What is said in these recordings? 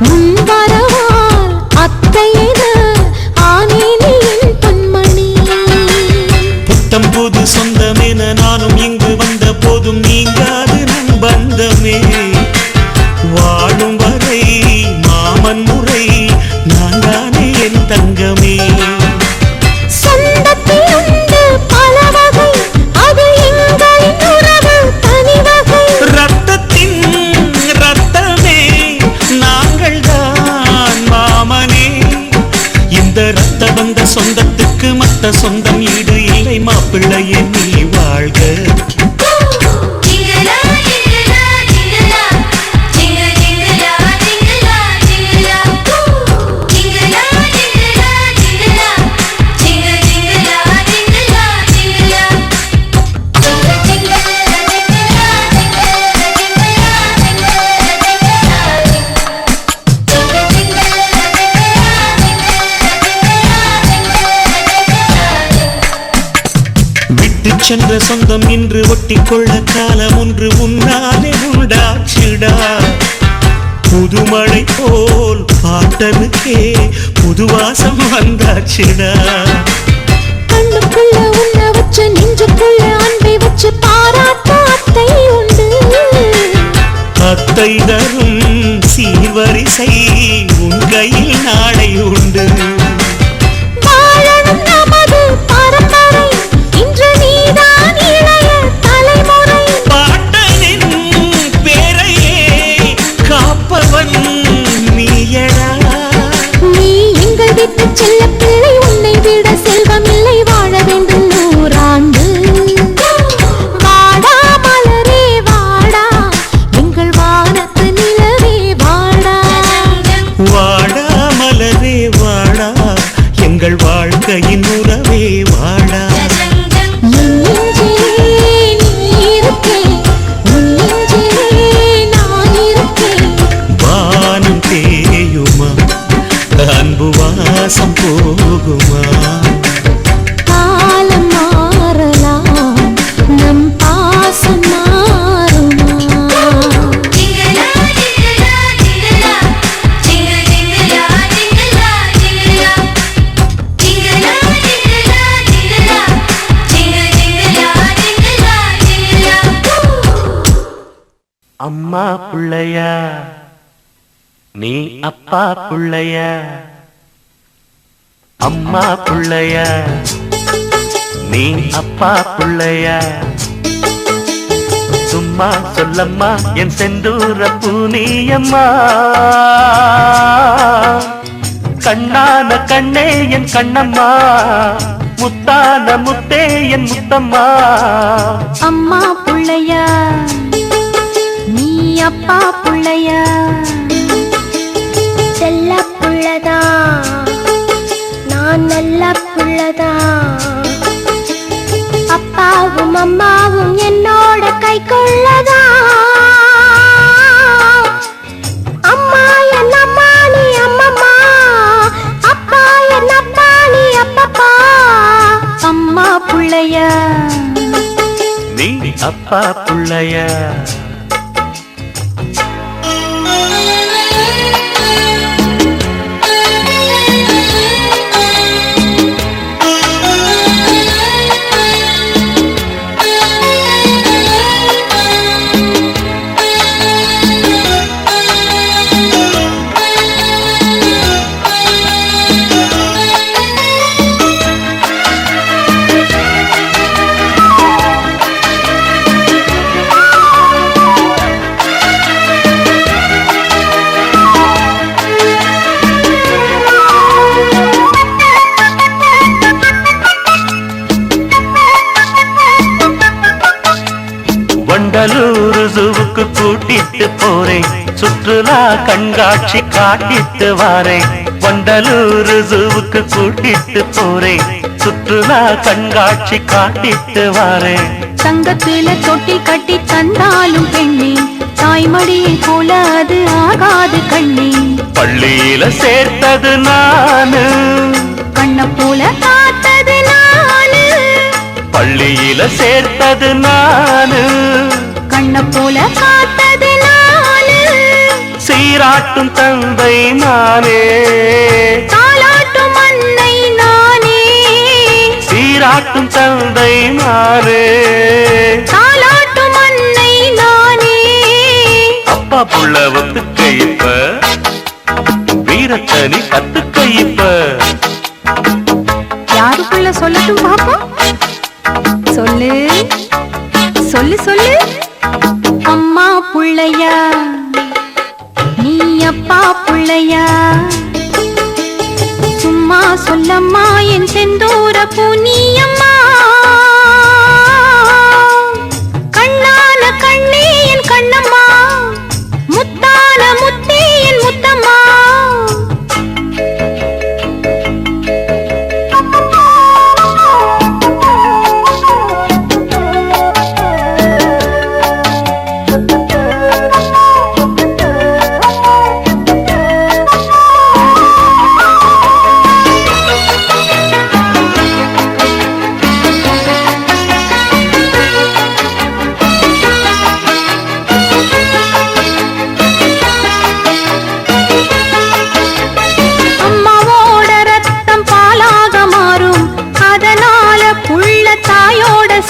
முன்வரவால் அத்தையன ஆனேனியின் பொன்மணி. புத்தம் புது சொந்தமென நானும் இங்கு வந்த போதும் நீங்காது நம் பந்தமே. வாழும் வரை மாமன் முறை நான் தானே என் தங்கமே. சொந்தத்தில் உண்டு பல வகை, அது எங்களின் உறவு தனி வகை. ரத்தத்தின் ரத்தமே நாங்கள் தான் மாமனே. இந்த ரத்த வந்த சொந்தத்துக்கு மத்த சொந்தம் ஈடு இல்லை. மாப்பிள்ளையே நீ வாழ்க. சென்ற சொந்தம் இன்று ஒட்டிக்கொள்ள காலம் ஒன்று உன்னாலே உண்டாச்சுடா. புதுமழை போல் பாட்டனுக்கே புதுவாசம் வந்தாச்சுடா. கண்ணுக்குள்ள உன்ன வச்சு நெஞ்சுக்குள்ள அன்பை வச்சு பாராட்ட அத்தை உண்டு. அத்தை தரும் சீர்வரிசை உன் கையில் நாளை உண்டு. வாழணும் நமது பரம்பரை, இன்று நீதான் இளைய தலைமுறை. பாட்டனின் பேரையே காப்பவன் நீயடா. நீ எங்கள் வீட்டு செல்ல பிள்ளை, உன்னை விட செல்வமில்லை. வாழ வேண்டும் நூறாண்டு. வாடா மலரே வாடா, எங்கள் வானத்து நிலவே வாடா. வாடா மலரே வாடா, எங்கள் வாழ்க்கையின் உறவே வாடா. என் நெஞ்சிலே நீ இருக்கே, உன் நெஞ்சிலே நான் இருக்கேன். வானம் தேயுமா, அன்பு வாசம் போகுமா. காலம் மாறலாம், நம் பாசம் மாறுமா. அம்மா புள்ளையா நீ அப்பா புள்ளையா. அம்மா புள்ளையா நீ அப்பா புள்ளையா. சும்மா சொல்லம்மா என் செந்தூர பூனியம்மா. கண்ணான கண்ணே என் கண்ணம்மா, முத்தான முத்தே என் முத்தம்மா. அம்மா புள்ளையா நீ அப்பா புள்ளையா. செல்ல புள்ளதா நான் நல்ல புள்ளதா. அப்பாவும் அம்மாவும் என்னோட கை கொள்ளதா. அம்மா என் அம்மா நீ அம்மம்மா, அப்பா என் அப்பா நீ அப்பப்பா. அம்மா புள்ளையா நீ அப்பா புள்ளையா. வண்டலூர் ஜூவுக்கு கூட்டிட்டு போறேன், சுற்றுலா கண்காட்சி காட்டிட்டு வாரேன். வண்டலூர் ஜூவுக்கு கூட்டிட்டு போறேன், சுற்றுலா கண்காட்சி காட்டிட்டு வாரேன். தங்கத்தில தொட்டி கட்டி தந்தாலும் பெண்ணே, தாய்மடியை போல அது ஆகாது கண்ணே. பள்ளியில சேர்த்தது நானு, கண்ண போல காத்தது நானு. பள்ளியில சேர்த்தது நானு, கண்ண போல காத்தது நானு. சீராட்டும் தந்தை நானே, தாலாட்டும் அன்னை நானே, சீராட்டும் தந்தை நானே, தாலாட்டும் அன்னை நானே. அப்பா புள்ள ஒத்துக்க இப்ப, வீரத்தனி கத்துக்க இப்ப. யாருக்குள்ள சொல்லட்டும் பாப்போம், சொல்லு சொல்லு சொல்லு. அம்மா புள்ளையா நீ அப்பா புள்ளையா, சும்மா சொல்லம்மா என் செந்தூர பூனியம்மா. கண்ணான கண்ணே என் கண்ணம்மா, முத்தான முத்தே என் முத்தம்மா.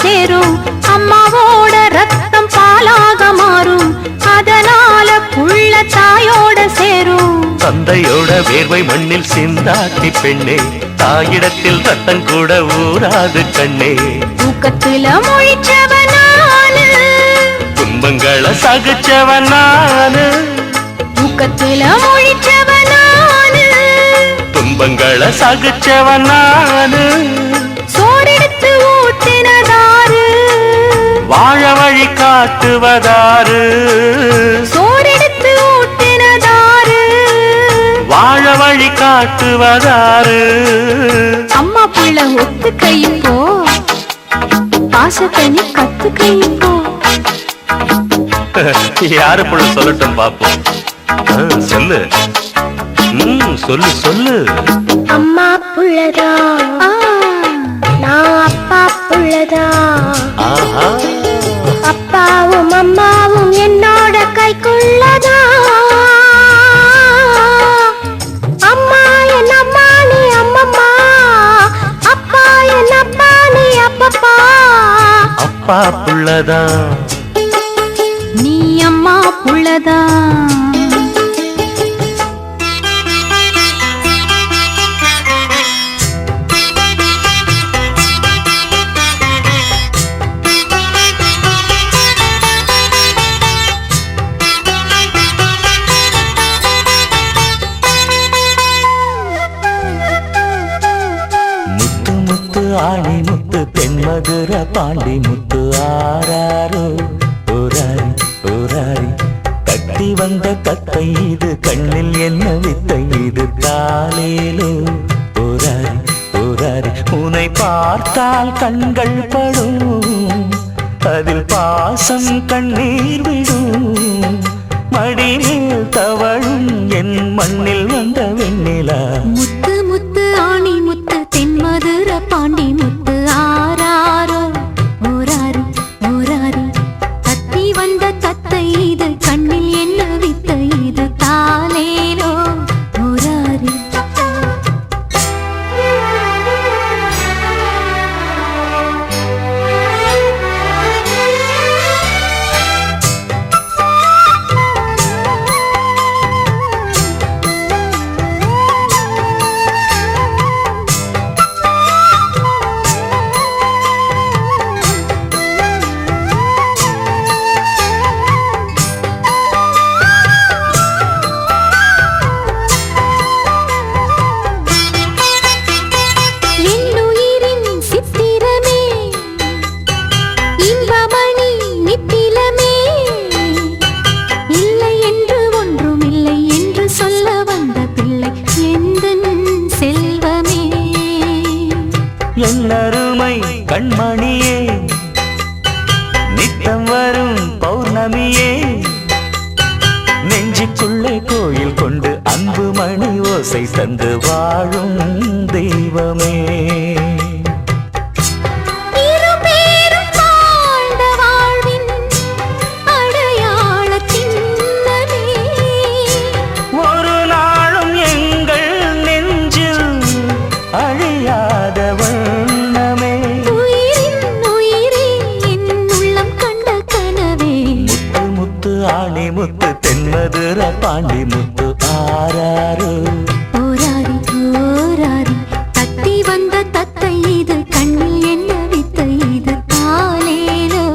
சேரும் அம்மாவோட ரத்தம் பாலாக மாறும், அதனால புள்ள தாயோட சேரும். தந்தையோட வேர்வை மண்ணில் சிந்தாட்டி பெண்ணே, தாயிடத்தில் ரத்தம் கூட ஊராது கண்ணே. தூக்கத்துல மொழிச்சவனானு, துன்பங்களை சகிச்சவனானு, தூக்கத்துல மொழிச்சவனானு, துன்பங்களை சகிச்சவனானு. சோறெடுத்து ஊட்டினதாரு, வாழ வழி காட்டுவதாரு, சோறெடுத்து ஊட்டினதாரு, வாழ வழி காட்டுவதாரு. அம்மா புள்ள ஒத்துக்க இப்போ, பாசத்தை நீ கத்துக்க இப்போ. யாரு புள்ள சொல்லட்டும் பாப்போம், சொல்லு சொல்லு சொல்லு. அம்மா புள்ளதா நான் அப்பா புள்ளதா, அப்பாவும் அம்மாவும் என்னோட கைக்குள்ளதா. அம்மா என் அம்மா நீ அம்மம்மா, அப்பா என் அப்பா நீ அப்பப்பா. அப்பா புள்ளதா நீ அம்மா புள்ளதா. ஆணி முத்து தென்மதுர பாண்டி முத்து ஆராரோ ஓராரி ஓராரி. கட்டி வந்த கத்தை இது கண்ணில் என்ன வித்தை இது காலேலோ ஓராரி ஓராரி. உன்னை பார்த்தால் கண்கள் படும், அதில் பாசம் கண்ணீர் விடும். மடியில் தவழும் என் மண்ணில் வந்த வெண்ணிலா. முத்து முத்து ஆணி முத்து தென்மதுர பாண்டி முத்து ஆராரோ ஓராரி ஓராரி. தத்தி வந்த தத்தை இது கண்ணில் என்ன வித்தை இது தாலேலோ ஓராரி. என்னருமை கண்மணியே, நித்தம் வரும் பௌர்ணமியே. நெஞ்சுக்குள்ளே கோயில் கொண்டு அன்பு மணி ஓசை தந்து வாழும் தெய்வமே. பாண்டி முத்து ஆராரோ. ஓராரி ஓராரி தத்தி வந்த தத்தை இது கண்ணில் என்ன வித்தை இது தாலேலோ.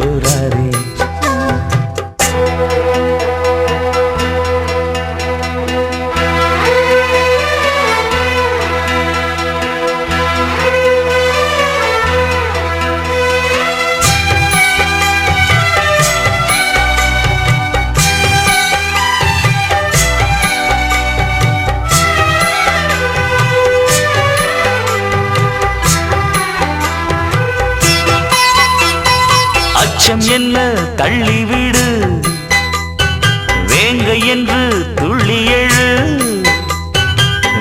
ஓராரி அச்சம் என்ன தள்ளிவிடு, வேங்க என்று துள்ளி எழு.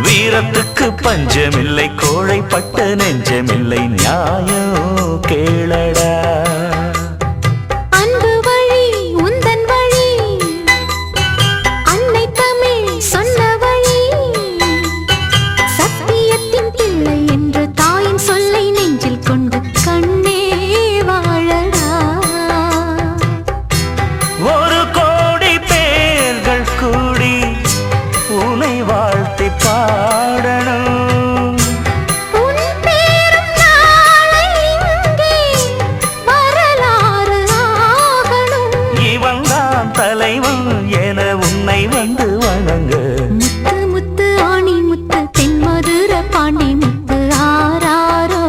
வீரத்துக்கு பஞ்சமில்லை, கோழைப்பட்ட நெஞ்சமில்லை, நியாயம் கேளடா. அன்பு வழி உந்தன் வழி, அன்னை தமிழ் சொன்ன வழி. சத்தியத்தின் பிள்ளை என்று தாயின் சொல்லை நெஞ்சில் கொண்டு கண்ணே வாழடா. ஒரு கோடி பேர்கள் கூடி உனை வாழ்த்தி பாடணும். உன் பேரும் நாளை இங்கே வரலாறு ஆகணும். இவன் தான் தலைவன் என உன்னை வந்து வணங்க. முத்து முத்து ஆணி முத்து தென்மதுர பாண்டி முத்து ஆராரோ.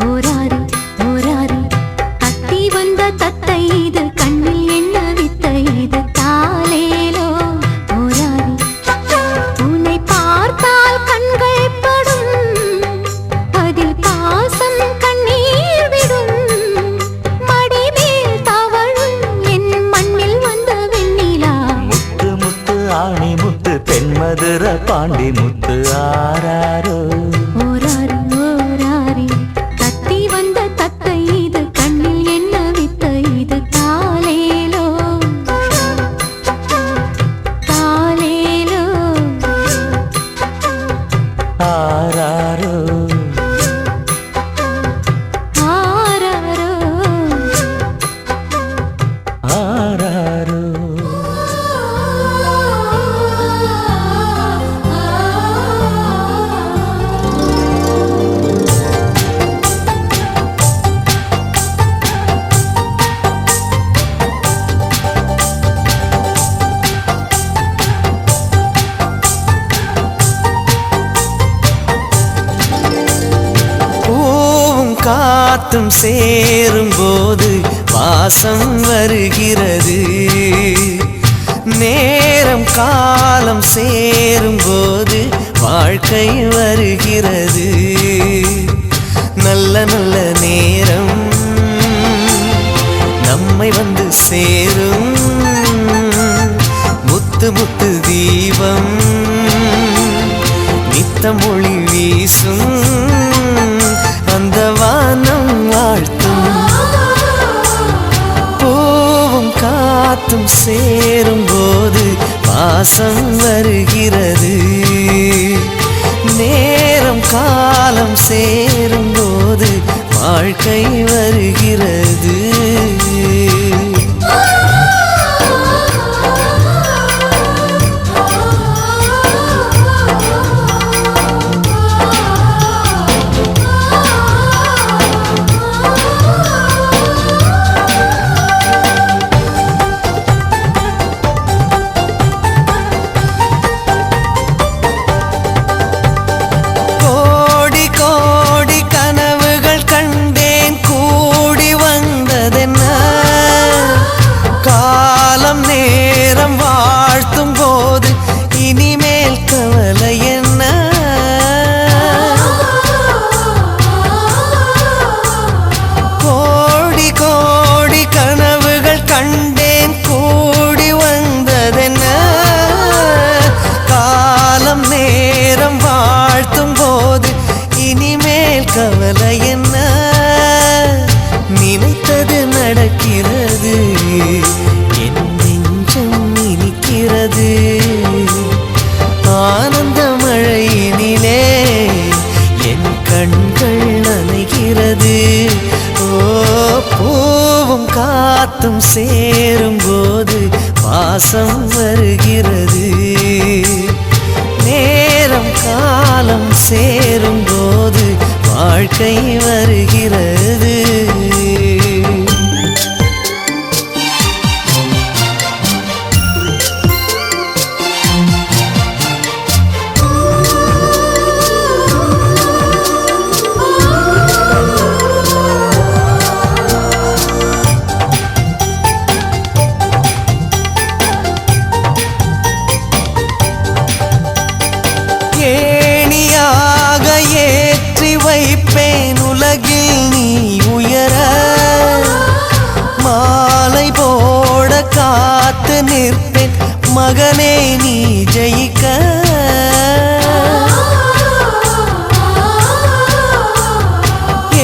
ஓராரி ஓராரி தத்தி வந்த தத்தை இது கண்ணில் என்ன வித்தை இது தாலேலோ. ஓராரி உன்னை பார்த்தால் கண்கள் படும், அதில் பாசம் கண்ணீர் விடும். மடிமேல் தவழும் என் மண்ணில் வந்த வெண்ணிலா. முத்து முத்து ஆணி முத்து தென்மதுர பாண்டி முத்து ஆராரோ. ஓராரி ஓராரி தத்தி வந்த தத்தை இது கண்ணில் என்ன வித்தை இது தாலேலோ. தாலேலோ ஆராரோ. ஆராரோ. ஆராரோ. பூவும் காத்தும் சேரும்போது வாசம் வருகிறது. நேரம் காலம் சேரும்போது வாழ்க்கை வருகிறது. நல்ல நல்ல நேரம் நம்மை வந்து சேரும். முத்து முத்து தீபம் நித்தம் ஒளி வீசும். அந்த வானம் வாழ்த்தும். பூவும் காத்தும் சேரும்போது வாசம் வருகிறது. நேரம் காலம் சேரும்போது வாழ்க்கை வருகிறது. கோடி கோடி கனவுகள் கண்டேன், கூடி வந்ததென்ன. காலம் நேரம் வாழ்த்தும் போது இனிமேல் கவலை என்ன. கோடி கோடி கனவுகள் கண்டேன், கூடி வந்ததென்ன. காலம் நேரம் வாழ்த்தும் போது இனிமேல் கவலை என்ன. நினைத்தது நடக்கிறது, என் நெஞ்சம் இனிக்கிறது. ஆனந்த மழையினிலே என் கண்கள் நனைகிறது. ஓ பூவும் காத்தும் சேரும்போது வாசம் வருகிறது. வாழ்க்கை வருகிறது. ஏணியாக ஏற்றி வைப்பேன் உலகில் நீ உயர, மாலை போட காத்து நிற்பேன் மகனே நீ ஜெயிக்க.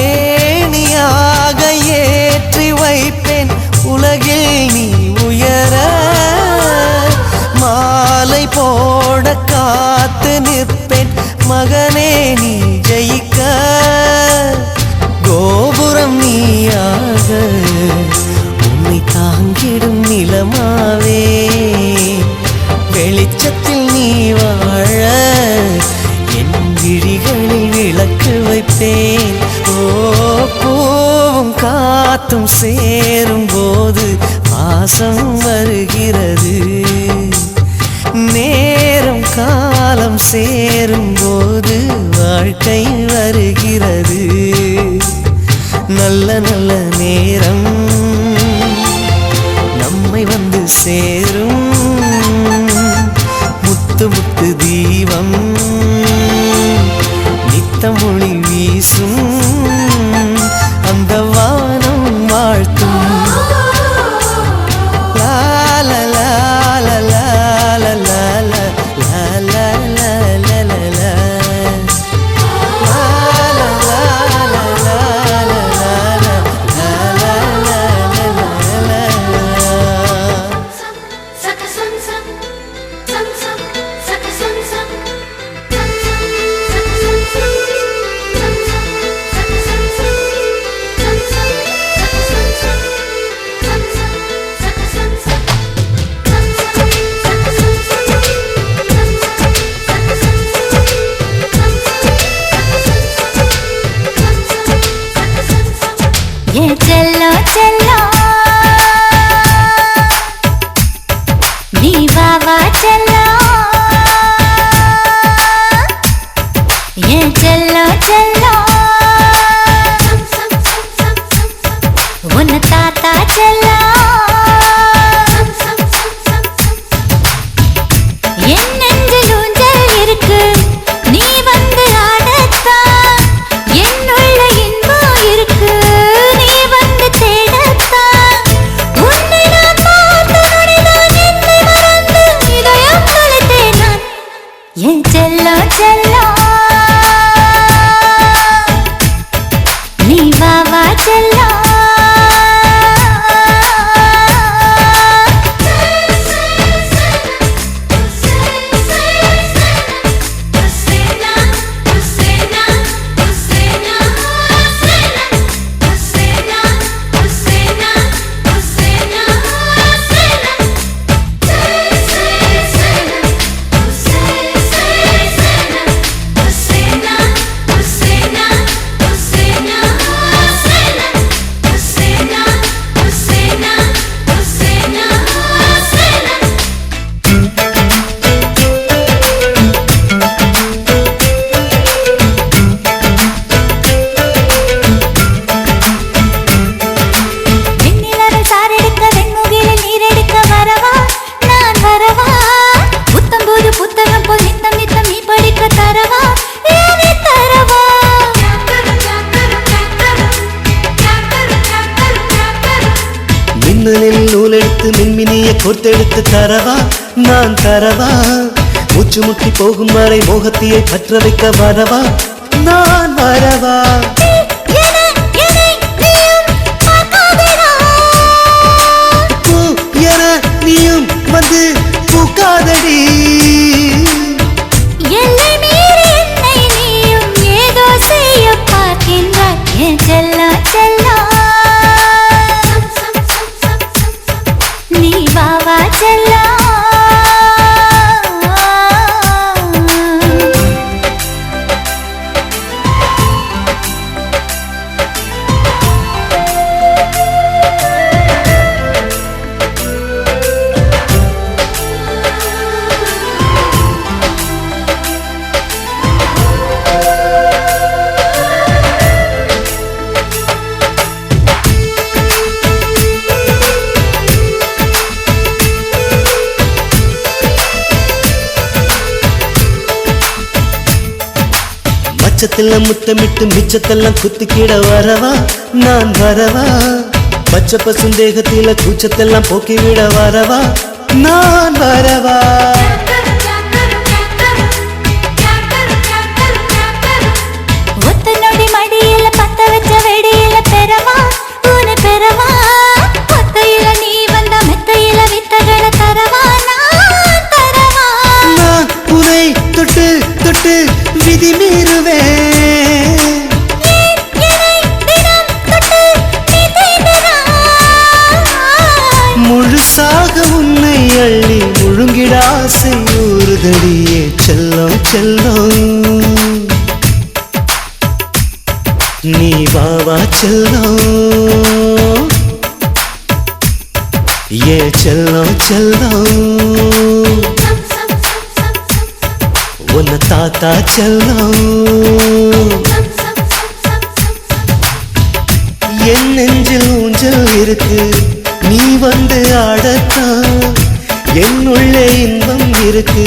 ஏணியாக ஏற்றி வைப்பேன் உலகில் நீ உயர, மாலை போட காத்து நிற்பேன் மகனே நீ ஜெயிக்க. கோபுரம் நீயாக உன்னை தாங்கிடும் நிலமாவே, வெளிச்சத்தில் நீ வாழ என் விழிகளில் விளக்கு வைப்பேன். ஓ பூவும் காத்தும் சேரும் போது பாசம் வருகிறது, நேரம் காலம் சேரும் போது வாழ்க்கை வருகிறது. நல்ல நல்ல நேரம் நம்மை வந்து சேரும், முத்து முத்து தீபம் நித்தம் ஒளி வீசும், அந்த வானம் வாழ்த்தும். செல்லோ செல்லோ நீ வாவா செல்லோ, ஏன் செல்லோ செல்லோ உன்னை தாத்தா செல்லோ. என் நெஞ்சில் ஊஞ்சல் இருக்கு, நீ வந்து ஆடத்தான். என்னுள்ள இன்பம் இருக்கு, நீ வந்து தேடத்தான். உன்னை நான் பார்த்த நொடிதான் என்னை மறந்து இதயம் தொலைத்தேன் நான். என் செல்லோ செல்லோ நீ வாவா செல்லோ. மின்னலில் நூலெடுத்து மின்மினியை கோர்த்தெடுத்து தரவா நான் தரவா, மூச்சு முட்டி போகும் வரை மோகத்தியை பற்ற வைக்க வரவா நான் வரவா. பூ என நீயும் வந்து பூக்காதடி, எல்லை மீறி என்னை நீயும் ஏதோ செய்ய பார்க்கின்றாய். என் செல்லா செல்லா நீ வாவா செல்லா. அச்சத்தெல்லாம் முத்தமிட்டு மிச்சத்தெல்லாம் குத்திக்கிட வரவா நான் வரவா பச்சை பசுந்தேகத்தில கூச்சத்தெல்லாம் போக்கிவிட வரவா நான் வரவா ஒத்த நொடி மடியில பத்த வச்ச வெடியில பெறவா உன பெறவா ஒத்தையில நீ வந்த மெத்தையில வித்தகளை தரவா நான் தரவா நான் உனை தொட்டு தொட்டு விதி மீறுவேன் முழுசாக உன்னை அள்ளி முழுங்கிட ஆசை ஊறுதடியே செல்லம் செல்லம் நீ வாவா செல்லம் ஏ செல்லம் செல்லம் உன்னை தாத்தா செல்லம் என் நெஞ்சில் ஊஞ்சல் இருக்கு நீ வந்து ஆடத்தான் என்னுள்ளே இன்பம் இருக்கு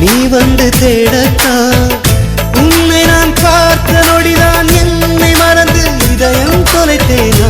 நீ வந்து தேடத்தான் உன்னை நான் பார்த்த நொடிதான் என்னை மறந்து இதயம் தொலைத்தேன்